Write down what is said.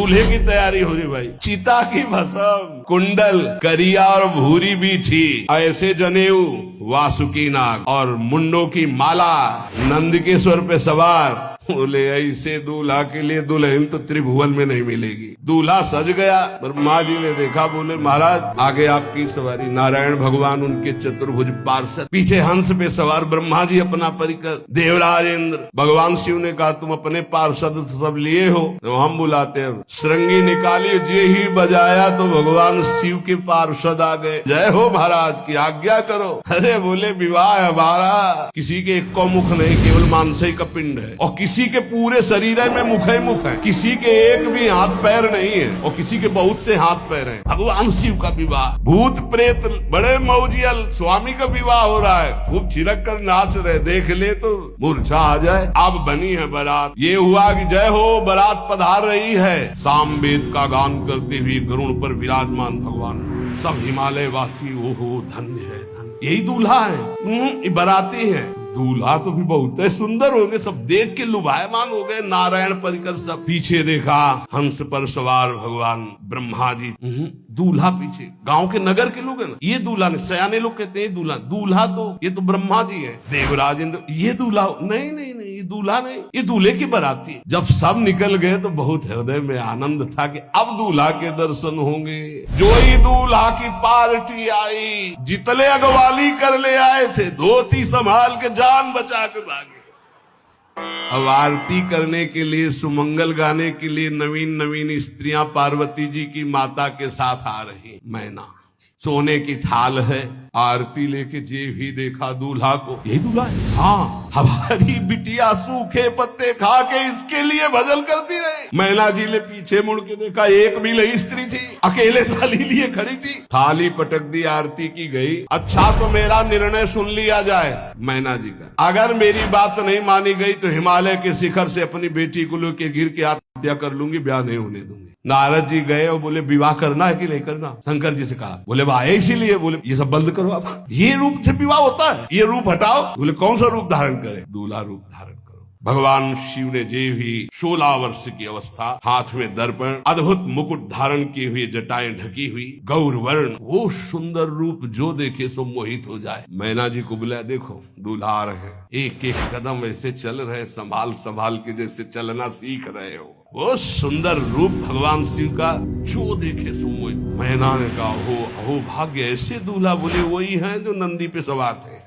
दूल्हे की तैयारी हो रही भाई। चिता की भस्म, कुंडल, करिया और भूरी बीछी, ऐसे जनेऊ, वासुकी नाग और मुंडों की माला, नंदकेश्वर पे सवार। बोले ऐसे दूल्हा के लिए दुल्हन तो त्रिभुवन में नहीं मिलेगी। दूल्हा सज गया, ब्रह्मा जी ने देखा, बोले महाराज आगे आपकी सवारी। नारायण भगवान उनके चतुर्भुज पार्षद, पीछे हंस पे सवार ब्रह्मा जी अपना परिकर, देवराज इंद्र। भगवान शिव ने कहा तुम अपने पार्षद सब लिए हो तो हम बुलाते हैं। श्रृंगी निकाली, जे ही बजाया तो भगवान शिव के पार्षद आ गए। जय हो महाराज की आज्ञा करो। अरे बोले विवाह हमारा किसी के एक को मुख नहीं, केवल मानसई का पिंड है, और किसी के पूरे शरीर में मुख है मुख है, किसी के एक भी हाथ पैर नहीं है, और किसी के बहुत से हाथ पैर हैं। भगवान शिव का विवाह, भूत प्रेत बड़े मौजियल, स्वामी का विवाह हो रहा है, खूब छिड़क कर नाच रहे, देख ले तो मूर्छा आ जाए। अब बनी है बारात, ये हुआ कि जय हो बारात पधार रही है। सामवेद का गान करते हुए गरुड़ पर विराजमान भगवान, सब हिमालय वासी ओहो धन्य है, यही दूल्हा है, बाराती है। दूल्हा तो भी बहुत सुंदर हो गए, सब देख के लुभायमान हो गए। नारायण परिकर सब, पीछे देखा हंस पर सवार भगवान ब्रह्मा जी, दूल्हा पीछे। गांव के नगर के लोग है ना, ये दूल्हा नहीं, सयाने लोग कहते हैं दूल्हा, दूल्हा तो ये तो ब्रह्मा जी है। देवराज इंद्र, ये दूल्हा नहीं नहीं नहीं, ये दूल्हा नहीं, ये दूल्हे की बाराती। जब सब निकल गए तो बहुत हृदय में आनंद था कि अब दूल्हा के दर्शन होंगे। जो ही दूल्हा की पार्टी आई, जितने अगवाली कर ले आए थे, धोती संभाल के जान बचा के भागे। अब आरती करने के लिए, सुमंगल गाने के लिए नवीन नवीन स्त्रियां पार्वती जी की माता के साथ आ रही। मैना सोने की थाल है, आरती लेके जे भी देखा दूल्हा को, यही दूल्हा है। हाँ, हमारी बिटिया सूखे पत्ते खा के इसके लिए भजन करती रही। मैना जी ने पीछे मुड़ के देखा, एक भी नहीं स्त्री थी, अकेले थाली लिए खड़ी थी। थाली पटक दी, आरती की गई। अच्छा तो मेरा निर्णय सुन लिया जाए मैना जी का, अगर मेरी बात नहीं मानी गई तो हिमालय के शिखर से अपनी बेटी को लेके गिर के आत्महत्या कर लूंगी, ब्याह नहीं होने दूंगी। नारद जी गए और बोले विवाह करना है कि नहीं करना। शंकर जी से कहा, बोले भाई इसीलिए, बोले ये सब बंद करो आप, ये रूप से विवाह होता है, ये रूप हटाओ। बोले कौन सा रूप धारण करे? दूल्हा रूप धारण करो। भगवान शिव ने जे भी 16 वर्ष की अवस्था, हाथ में दर्पण, अद्भुत मुकुट धारण किए हुए, जटाएं ढकी हुई, गौर वर्ण, वो सुंदर रूप जो देखे सो मोहित हो जाए। मैना जी को बुलाया, देखो दूल्हा आ रहे हैं, एक एक कदम ऐसे चल रहे, संभाल संभाल के जैसे चलना सीख रहे हो। वो सुंदर रूप भगवान शिव का जो देखे सो मोहित। मैना ने कहा, अहो भाग्य, ऐसे दूल्हा। बोले वही हैं जो नंदी पे सवार थे।